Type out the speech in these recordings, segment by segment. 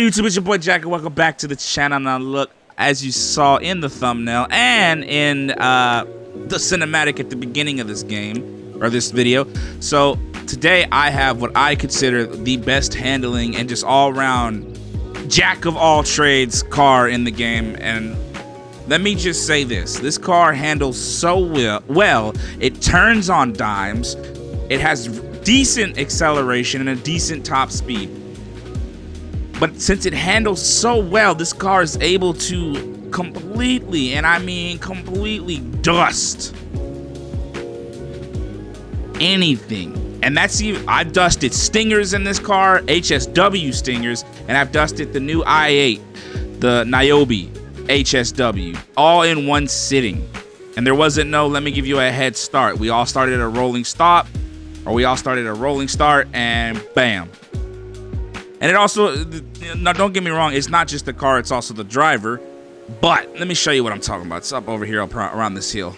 YouTube, it's your boy Jack, and welcome back to the channel. Now look, as you saw in the thumbnail and in the cinematic at the beginning of this game, or this video. So today I have what I consider the best handling and just all-around jack of all trades car in the game. And let me just say this car handles so well. It turns on dimes. It has decent acceleration and a decent top speed. But since it handles so well, this car is able to completely, and I mean completely, dust anything. And that's even, I've dusted stingers in this car, HSW stingers, and I've dusted the new i8, the Niobe HSW, all in one sitting. And there wasn't no, let me give you a head start. We all started a rolling stop, or we all started a rolling start, and bam. And it also, now don't get me wrong, it's not just the car, it's also the driver. But let me show you what I'm talking about. It's up over here around this hill.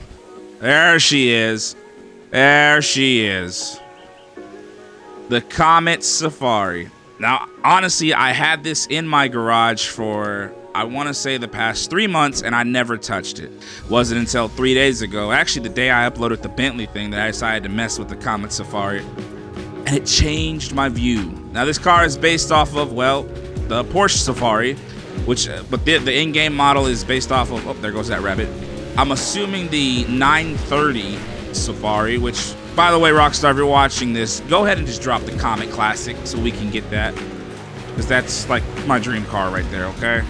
There she is. There she is. The Comet Safari. Now, honestly, I had this in my garage for, I want to say, the past 3 months, and I never touched it. Wasn't until 3 days ago, actually the day I uploaded the Bentley thing, that I decided to mess with the Comet Safari. And it changed my view. Now this car is based off of, well, the Porsche Safari, which, but the in-game model is based off of, oh, there goes that rabbit. I'm assuming the 930 Safari, which, by the way, Rockstar, if you're watching this, go ahead and just drop the Comet Classic so we can get that. Because that's like my dream car right there, okay?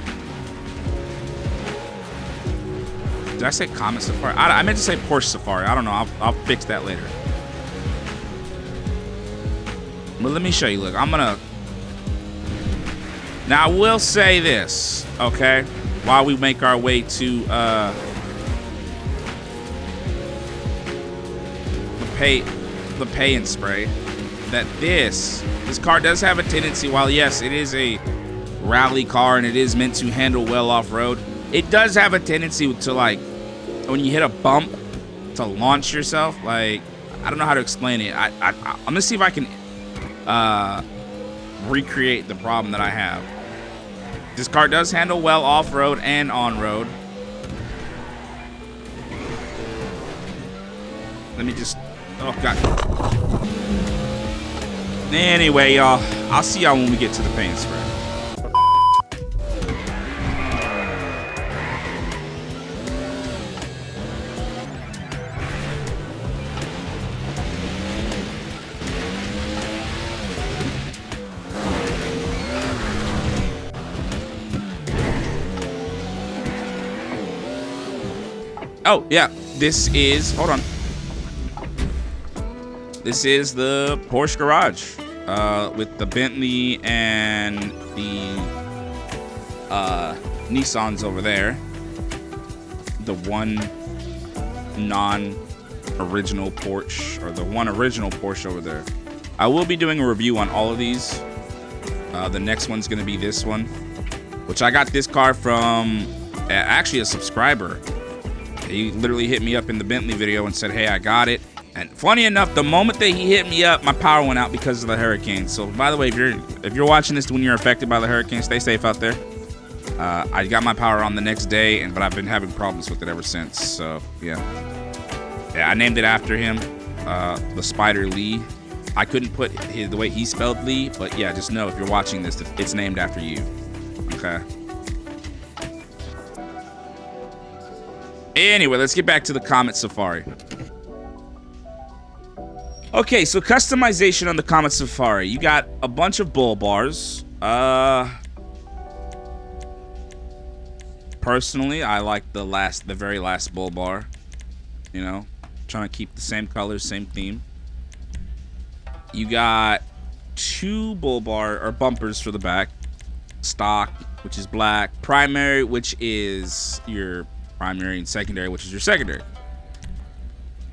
Did I say Comet Safari? I meant to say Porsche Safari. I don't know. I'll fix that later. But let me show you. Look, I'm gonna. Now I will say this, okay? While we make our way to the pay and spray, that this car does have a tendency. While yes, it is a rally car and it is meant to handle well off road, it does have a tendency to, like, when you hit a bump, to launch yourself. Like, I don't know how to explain it. I'm gonna see if I can recreate the problem that I have. This car does handle well off-road and on-road. Let me just, oh god. Anyway, y'all, I'll see y'all when we get to the paint spray. Oh, yeah, this is, hold on. This is the Porsche garage with the Bentley and the Nissans over there. The one non-original Porsche, or the one original Porsche over there. I will be doing a review on all of these. The next one's gonna be this one, which I got this car from actually a subscriber. He literally hit me up in the Bentley video and said, hey, I got it. And funny enough, the moment that he hit me up, my power went out because of the hurricane. So by the way, if you're watching this when you're affected by the hurricane, stay safe out there. I got my power on the next day, but I've been having problems with it ever since. So yeah, I named it after him, the Spider Lee. I couldn't put the way he spelled Lee, but yeah, just know if you're watching this, it's named after you. Okay. Anyway, let's get back to the Comet Safari. Okay, so customization on the Comet Safari. You got a bunch of bull bars. Personally, I like the very last bull bar. You know, trying to keep the same colors, same theme. You got 2 bull bar or bumpers for the back. Stock, which is black. Primary, which is your primary, and secondary, which is your secondary.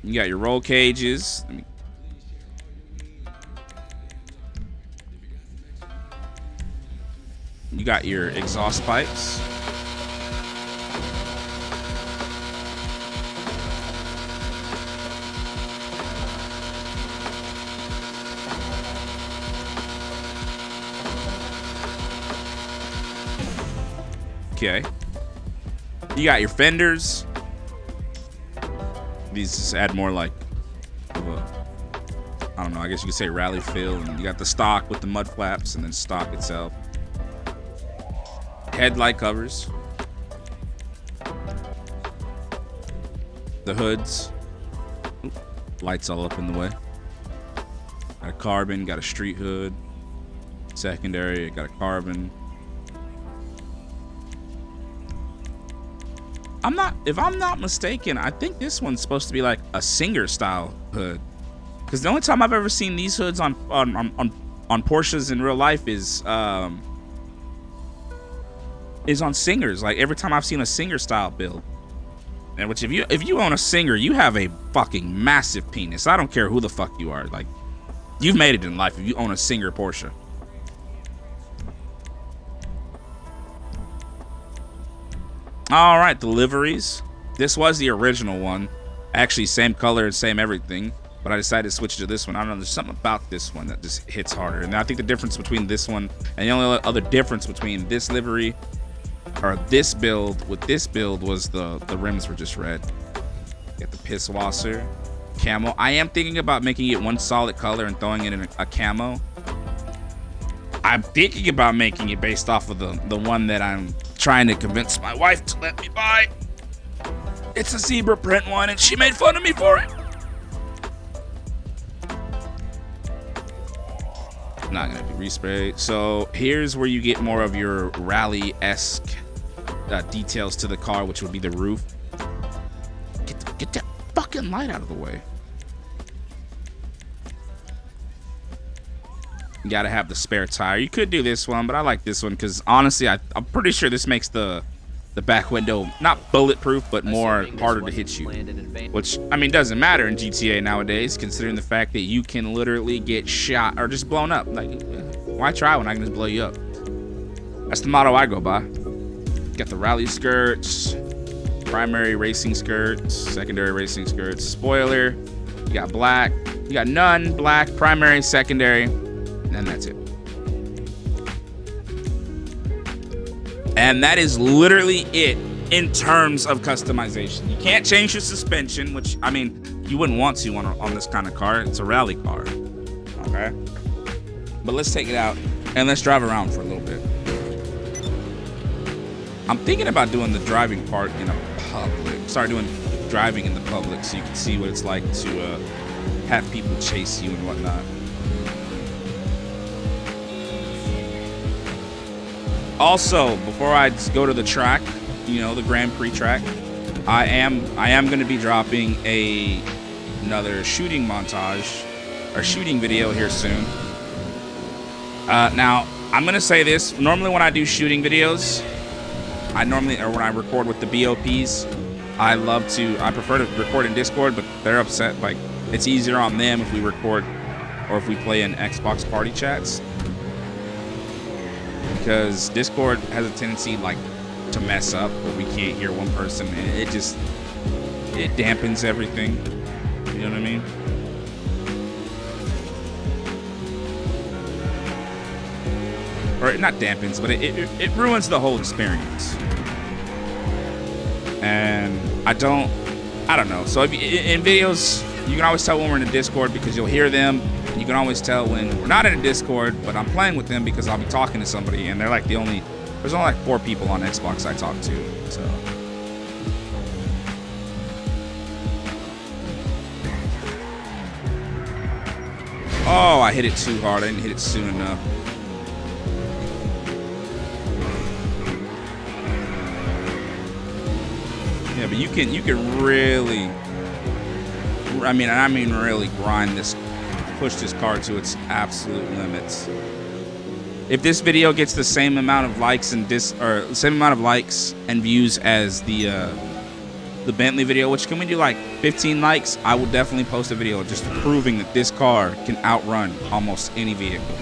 You got your roll cages. You got your exhaust pipes. Okay. You got your fenders. These just add more like, I don't know, I guess you could say rally feel. And you got the stock with the mud flaps and then stock itself. Headlight covers. The hoods. Oop, lights all up in the way. Got a carbon, got a street hood. Secondary, got a carbon. If I'm not mistaken, I think this one's supposed to be like a Singer style hood. Because the only time I've ever seen these hoods on Porsches in real life is on Singers. Like every time I've seen a Singer style build. And which if you own a Singer, you have a fucking massive penis. I don't care who the fuck you are. Like you've made it in life if you own a Singer Porsche. All right, the liveries. This was the original one. Actually, same color and same everything. But I decided to switch to this one. I don't know, there's something about this one that just hits harder. And I think the difference between this one and the only other difference between this livery or this build with this build was the rims were just red. Get the piss washer, camo. I am thinking about making it one solid color and throwing it in a camo. I'm thinking about making it based off of the one that I'm trying to convince my wife to let me buy. It's a zebra print one and she made fun of me for it. Not gonna be resprayed. So here's where you get more of your rally-esque details to the car, which would be the roof. Get that fucking light out of the way. You gotta have the spare tire. You could do this one, but I like this one because honestly, I'm pretty sure this makes the back window not bulletproof, but more harder to hit you. Which, I mean, doesn't matter in GTA nowadays, considering the fact that you can literally get shot or just blown up. Like, why try when I can just blow you up? That's the motto I go by. Got the rally skirts, primary racing skirts, secondary racing skirts, spoiler. You got black. You got none, black, primary, secondary, and that's it. And that is literally it in terms of customization. You can't change your suspension, which, I mean, you wouldn't want to on this kind of car. It's a rally car, okay? But let's take it out and let's drive around for a little bit. I'm thinking about doing the driving part in a public. Start doing driving in the public so you can see what it's like to have people chase you and whatnot. Also, before I go to the track, you know, the Grand Prix track, I am going to be dropping another shooting montage or shooting video here soon. Now, I'm going to say this. Normally when I do shooting videos, when I record with the BOPs, I prefer to record in Discord, but they're upset. Like, it's easier on them if we record or if we play in Xbox party chats. Because Discord has a tendency like to mess up where we can't hear one person and it dampens everything. You know what I mean? Or not dampens, but it ruins the whole experience. And I don't know. So in videos, you can always tell when we're in a Discord because you'll hear them. You can always tell when we're not in a Discord, but I'm playing with them because I'll be talking to somebody, and they're like there's only like 4 people on Xbox I talk to, so. Oh, I hit it too hard. I didn't hit it soon enough. Yeah, but you can really, I mean really grind this. Push this car to its absolute limits. If this video gets the same amount of likes and views as the Bentley video, which can we do like 15 likes, I will definitely post a video just proving that this car can outrun almost any vehicle.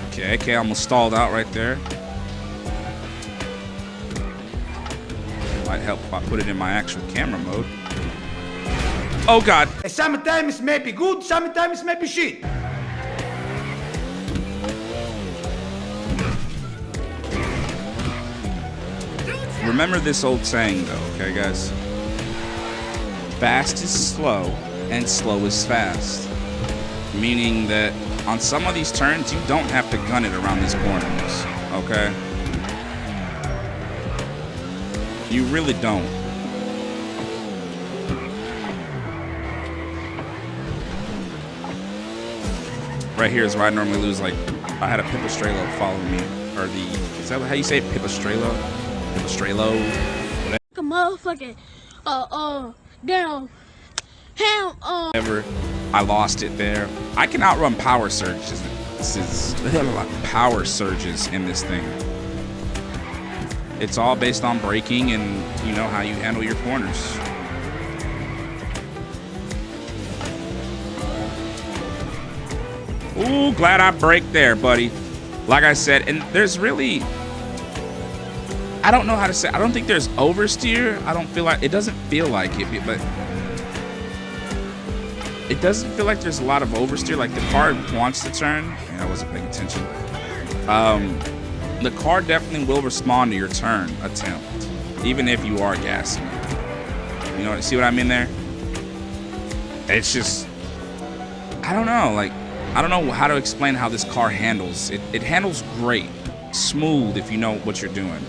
Okay, I almost stalled out right there. Might help if I put it in my actual camera mode. Oh God. Sometimes maybe good, sometimes maybe shit. remember this old saying though, okay guys? Fast is slow and slow is fast. Meaning that on some of these turns, you don't have to gun it around these corners, okay? You really don't. Right here is where I normally lose. Like, I had a Pipistrello follow me, or is that how you say it? Pipistrello? Pipistrello? A motherfucking, damn, ham, Whatever. I lost it there. I can outrun power surges. This is power surges in this thing. It's all based on braking and, you know, how you handle your corners. Ooh, glad I braked there, buddy. Like I said, and there's really, I don't know how to say, I don't think there's oversteer. I don't feel like, it doesn't feel like it, but it doesn't feel like there's a lot of oversteer. Like the car wants to turn. Yeah, I wasn't paying attention. The car definitely will respond to your turn attempt, even if you are gassing. You know, see what I mean there? It's just, I don't know. Like, I don't know how to explain how this car handles. It handles great, smooth if you know what you're doing.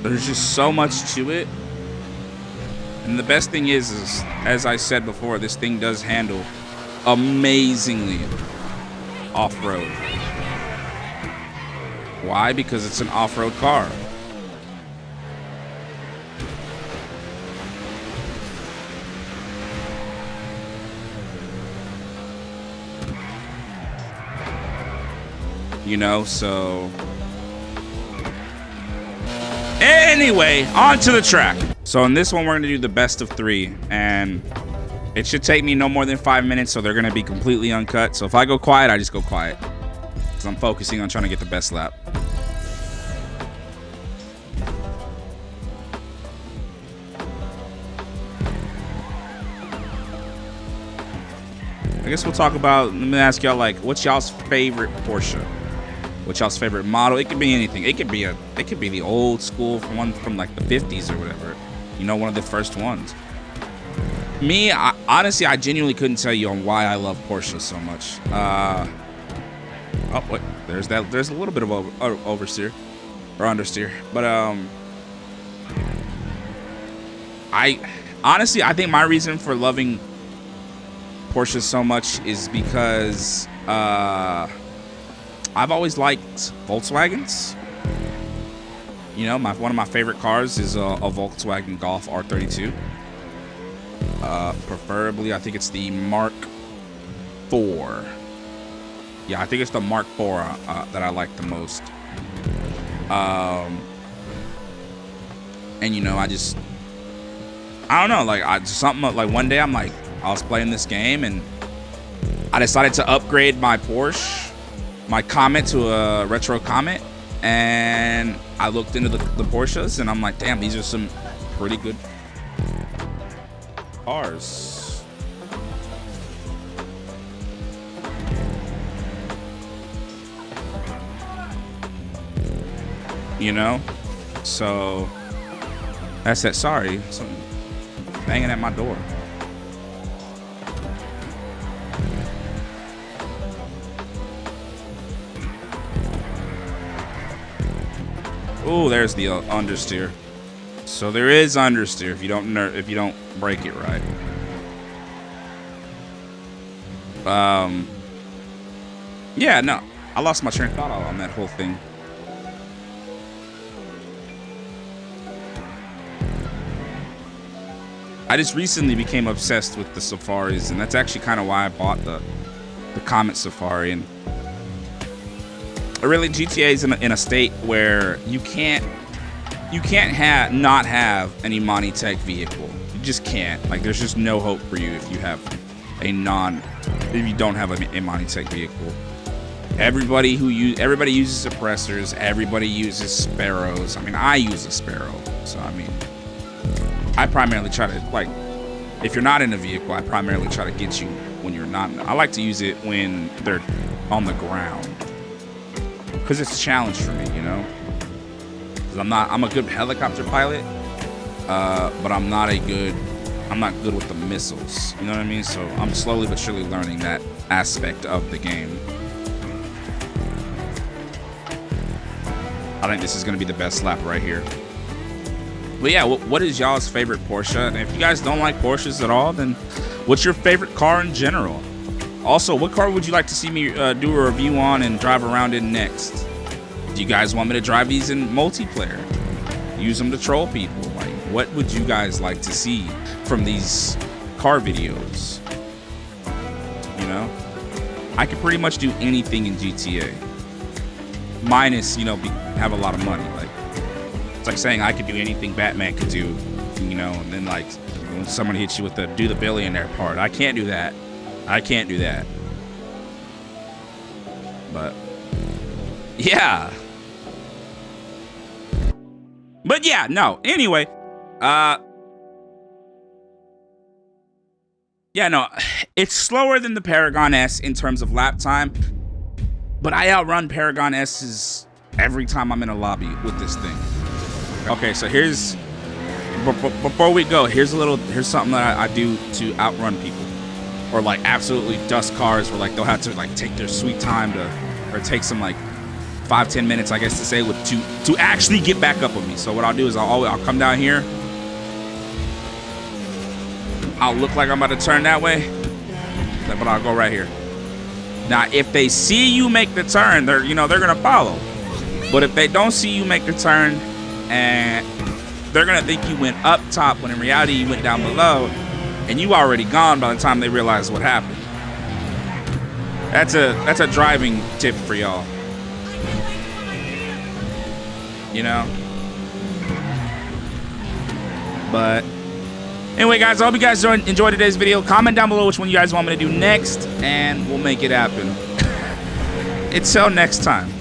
There's just so much to it. And the best thing is, as I said before, this thing does handle amazingly off-road. Why? Because it's an off-road car. You know, so anyway, on to the track. So in this one, we're gonna do the best of 3, and it should take me no more than 5 minutes, so they're gonna be completely uncut. So if I go quiet, I just go quiet, because I'm focusing on trying to get the best lap. I guess we'll talk about, let me ask y'all, like, what's y'all's favorite Porsche? What's y'all's favorite model? It could be anything. It could be the old school one from like the 50s or whatever. You know, one of the first ones. Me, honestly, I genuinely couldn't tell you on why I love Porsche so much. Oh, wait, there's a little bit of oversteer or understeer, but I think my reason for loving Porsche so much is because I've always liked Volkswagens. You know, one of my favorite cars is a Volkswagen Golf R32. Preferably, I think it's the Mark IV. Yeah, I think it's the Mark IV that I like the most. And you know, I don't know, like something like one day I was playing this game and I decided to upgrade my Porsche, my Comet, to a retro Comet, and I looked into the Porsches and I'm like, damn, these are some pretty good cars. You know, so that's it. Sorry, something banging at my door. Oh, there's the understeer. So there is understeer if you don't brake it right. Yeah, no, I lost my train of thought on that whole thing. I just recently became obsessed with the Safaris, and that's actually kind of why I bought the Comet Safari. And really, GTA is in a state where you can't not have an Imani Tech vehicle. You just can't. Like, there's just no hope for you if you have if you don't have an Imani Tech vehicle. Everybody uses suppressors. Everybody uses Sparrows. I mean, I use a Sparrow, so I mean, I primarily try to like if you're not in a vehicle, I primarily try to get you when you're not. I like to use it when they're on the ground, because it's a challenge for me, you know. Because I'm a good helicopter pilot, but I'm not good with the missiles. You know what I mean? So I'm slowly but surely learning that aspect of the game. I think this is going to be the best lap right here. But yeah, what is y'all's favorite Porsche? And if you guys don't like Porsches at all, then what's your favorite car in general? Also, what car would you like to see me do a review on and drive around in next? Do you guys want me to drive these in multiplayer? Use them to troll people? Like, what would you guys like to see from these car videos? You know? I could pretty much do anything in GTA. Minus, you know, have a lot of money. Like, it's like saying I could do anything Batman could do, you know, and then like when someone hits you with the do the billionaire part. I can't do that. I can't do that. But yeah. But yeah, no. Anyway, yeah, no. It's slower than the Paragon S in terms of lap time, but I outrun Paragon S's every time I'm in a lobby with this thing. Okay, so here's, before we go, here's something that I do to outrun people, or like absolutely dust cars, where like they'll have to like take their sweet time to, or take some like 5-10 minutes, I guess to say, to actually get back up with me. So what I'll do is I'll come down here, I'll look like I'm about to turn that way, but I'll go right here. Now, if they see you make the turn, they're gonna follow. But if they don't see you make the turn, and they're gonna think you went up top when in reality you went down below, and you already gone by the time they realize what happened. That's a driving tip for y'all. You know? But anyway, guys, I hope you guys enjoyed today's video. Comment down below which one you guys want me to do next, and we'll make it happen. Until next time.